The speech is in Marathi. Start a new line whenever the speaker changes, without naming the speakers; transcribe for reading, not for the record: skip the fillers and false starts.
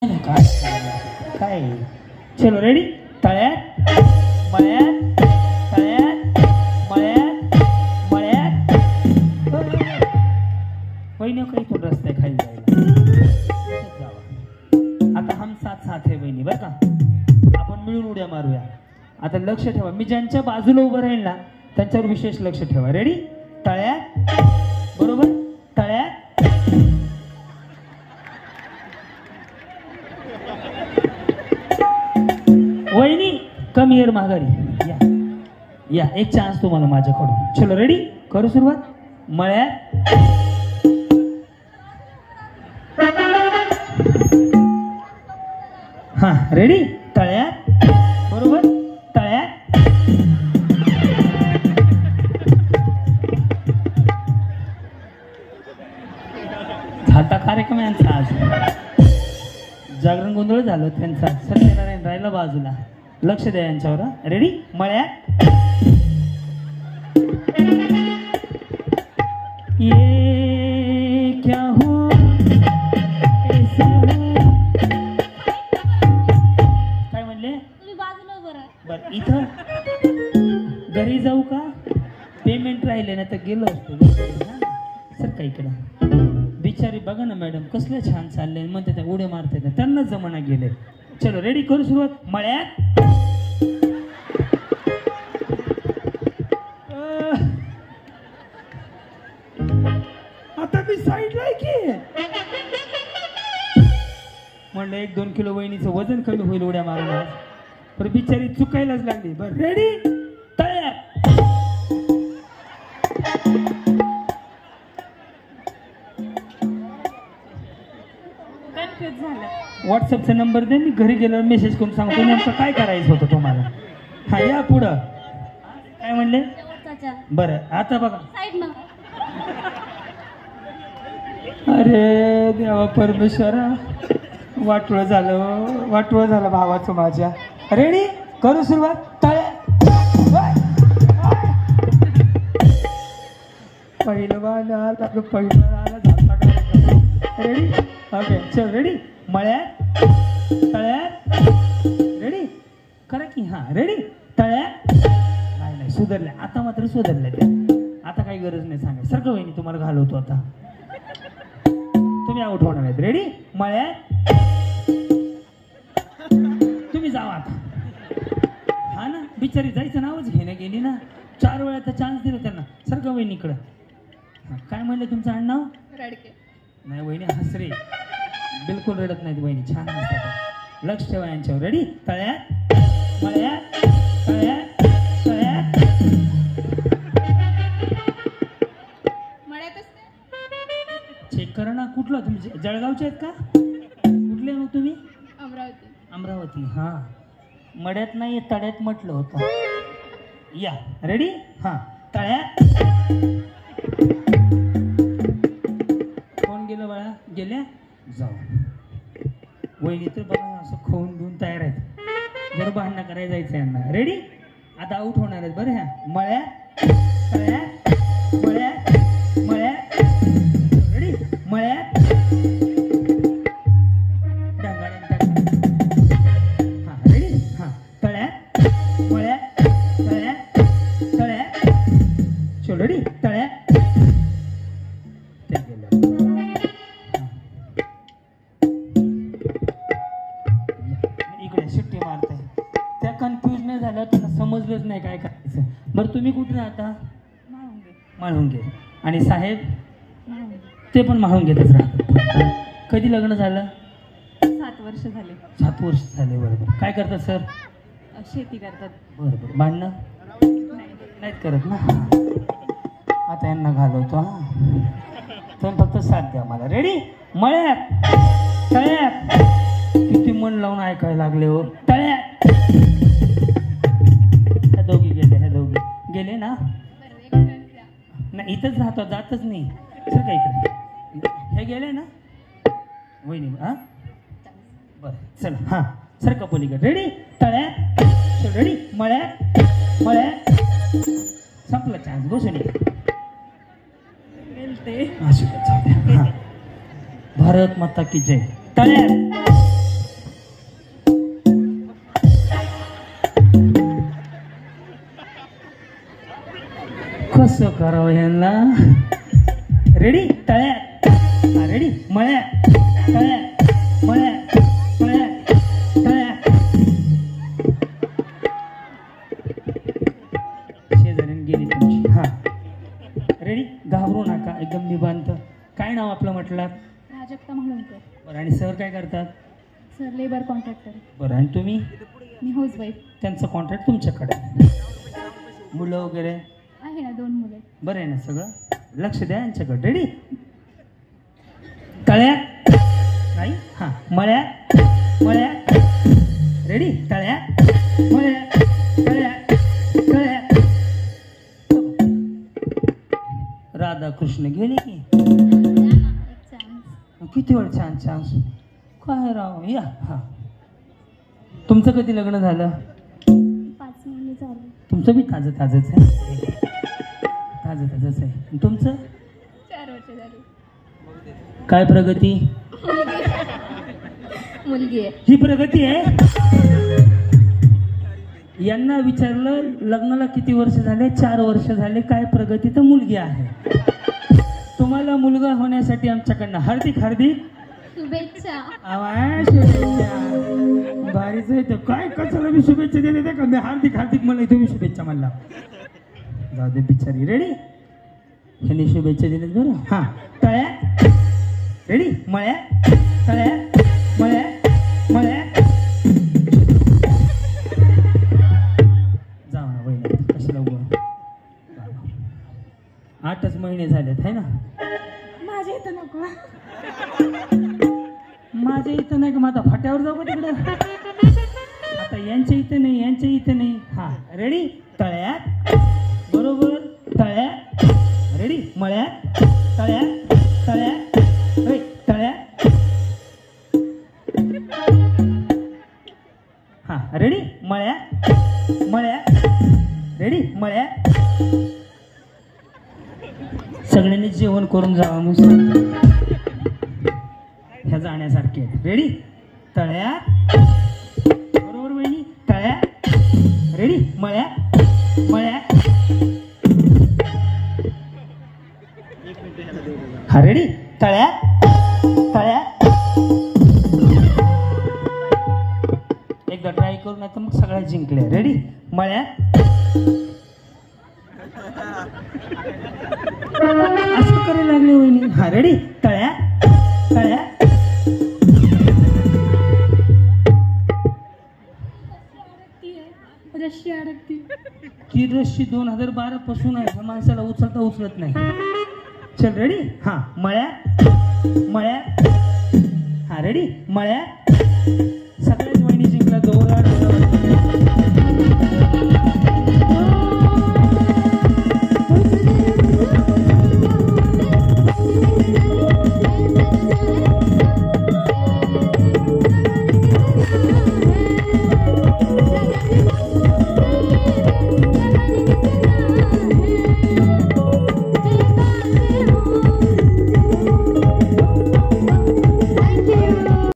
काय काय चलो रेडी तळ्यात मळ्यात तळ्यात मळ्यात मळ्यात वहिनी काही तो रस्ते खाली जायला आता हम साथ साथ है वहिनी बरं का आपण मिळून उड्या मारूया आता लक्ष ठेवा मी ज्यांच्या बाजूला उभं राहील ना त्यांच्यावर विशेष लक्ष ठेवा रेडी तळ्यात बरोबर तळ्यात वहिनी कम हिअर माघारी या या एक चान्स तुम्हाला माझ्याकडून चलो रेडी करू सुरुवात मळ्यात हा रेडी तळ्यात बरोबर तळ्यात झालता कार्यक्रम यांचा आज जागरण गोंधळ झालं त्यांचा सत्यनारायण राहिला बाजूला लक्ष द्या यांच्यावर रेडी मळ्यात ये क्या हो ऐसे हो काय म्हणले
तुम्ही बाजूला
बर इथं घरी जाऊ का पेमेंट राहिले ना तर गेलो असतो सर का इकडं बिचारी बघा ना मॅडम कसले छान चालले म्हणते त्या उड्या मारते ना त्यांना जमाना गेले चलो रेडी करू सुरुवात मळ्यात आता मी साईडला आहे की म्हणलं 1-2 किलो वहिनीचं वजन कमी होईल उड्या मारून पण बिचारी चुकायलाच लागली बर रेडी तयार व्हॉट्सअपचा नंबर दे मी घरी गेल्यावर मेसेज करून सांगतो नेमकं काय करायचं होतं तुम्हाला हा या पुढं काय म्हणले बरं आता बघा अरे देवा परमेश्वरा वाटोळं झालं भावाचं माझ्या रेडी करू सुरुवात पहिलं आला झाला रेडी ओके चल रेडी मळ्यात तळ्यात रेडी करा की हा रेडी तळ्यात नाही सुधारल्या आता मात्र सुधारल्या त्या आता काही गरज नाही सांगा सारखं वहिनी तुम्हाला घालवतो आता तुम्ही आउट होणार आहेत रेडी मळ्यात तुम्ही जावा आता हा ना बिचारी जायचं नावच घेणं गेली ना 4 वेळा तर चान्स दिला त्यांना सारखं वहिनीकडं काय म्हणलं तुमचं आडनाव
रडके
नाही वहिनी हसरे बिलकुल रडत नाहीत वहिनी छान हसतात लक्ष ठेवा यांच्यावर रेडी तळ्यात मळ्यात तळ्यात तळ्यात चेक करा ना कुठलं तुम्ही जळगावचे आहेत का कुठले मग तुम्ही अमरावती हा मळ्यात नाही तळ्यात म्हटलं होतं या रेडी हा तळ्यात गेलं बाळा गेल्या जाऊ वहिनी तर बघा असं खाऊन घेऊन तयार आहेत जर भांडणं करायला जायचं यांना रेडी आता आउट होणार आहेत बरं ह्या मळ्यात तळ्यात मळ्यात मळ्यात रेडी मळ्यात हा रेडी हा तळ्यात मळ्यात तळ्यात तळ्यात चलो रेडी तळ्यात कन्फ्युज नाही झालं त्यांना समजलंच नाही काय करायचं बरं तुम्ही कुठे राहता माळुंगे आणि साहेब ते पण माळुंगेतच राहतात कधी लग्न झालं
7 वर्ष झाले
7 वर्ष झाले बरोबर काय करतात सर
शेती करतात
बरोबर भांडणं नाहीत करत ना आता यांना घालवतो हा तुम्ही फक्त साथ द्या मला रेडी मळ्यात तळ्यात किती मन लावून ऐकायला लागले हो तळ्यात ह्या दोघी गेले ना नाही इथंच राहतो जातच नाही सर का इकडे हे गेले ना वहिनी हा बरं चल हा सर का पलीकडे रेडी तळ्यात चल रेडी मळ्यात मळ्यात संपला चान्स बसून भारत माता की जय. तळ्यात कसं करावं ह्यांना. रेडी तळ्यात, हा रेडी मळ्यात, तळ्यात मळ्यात, तळ्यात तळ्यात. शेजाऱ्याने गेली तुमची. हा रेडी, घाबरू नका, एकदम निवांत. काय नाव आपलं म्हटलं?
प्राजक्ता म्हणूनकर.
बरं, आणि सर काय करतात?
Sir labour contractor.
बरं, आणि तुम्ही?
मी हाऊसवाईफ.
त्यांचं कॉन्ट्रॅक्ट तुमच्याकडे. मुलं वगैरे
आहे ना, 2 मुले.
बरं आहे ना सगळं? लक्ष द्या यांच्याकडे. रेडी तळ्यात, नाही हां मळ्यात, मळ्यात. रेडी तळ्यात, मळ्यात, तळ्यात, तळ्यात. राधाकृष्ण गेले की किती वेळ छान चान्स. काय राव या. हां तुमचं कधी लग्न झालं?
5 महिने झाले.
तुमचं बी ताजं ताजंच आहे, ताजं ताजंच आहे. तुमचं?
4 वर्ष झाली.
काय प्रगती?
मुलगी आहे.
ही प्रगती आहे. यांना विचारलं लग्नाला किती वर्ष झाले? 4 वर्ष झाले. काय प्रगती? तर मुलगी आहे. तुम्हाला मुलगा होण्यासाठी आमच्याकडनं हार्दिक हार्दिक
शुभेच्छा.
आवाज शुभेच्छा. भारीच आहे तर काय कशाला मी शुभेच्छा देते का? मी हार्दिक हार्दिक म्हणलं, तुम्ही शुभेच्छा म्हणला. जाऊ दे बिचारी. रेडी, ह्यांनी शुभेच्छा दिल्यात बरं. हां तळ्यात, रेडी मळ्यात, तळ्यात, मळ्यात, मळ्यात. जाऊ ना बहिणी, कशाला उभं. 8च महिने झालेत है ना.
माझ्या इथं नको.
माझ्या इथं नाही का? माझा फाट्यावर जाऊ का तिकडं? आता यांच्या इथं नाही, यांच्या इथं नाही. हा रेडी तळ्यात, बरोबर तळ्यात. रेडी मळ्यात, तळ्यात, तळ्यात, तळ्यात. हा रेडी मळ्यात, मळ्यात. रेडी मळ्यात. सगळ्यांनी जेवण करून जावं मग सांगतो. ह्या जाण्यासारखे. रेडी तळ्यात, बरोबर बहिणी तळ्यात. रेडी मळ्यात, मळ्यात. हा रेडी तळ्यात, तळ्यात. एकदा ट्राय करू, नाही तर मग सगळ्या जिंकल्या. रेडी मळ्यात. असं करायला लागले वहिनी. हा रेडी तळ्यात, तळ्यात.
रशी अडकती.
ती रशी 2012 पासून आहे. ह्या माणसाला उचलता उचलत नाही. चल रेडी हा मळ्यात, मळ्यात. हा रेडी मळ्यात. सगळ्याच वहिनी जिंकला. 2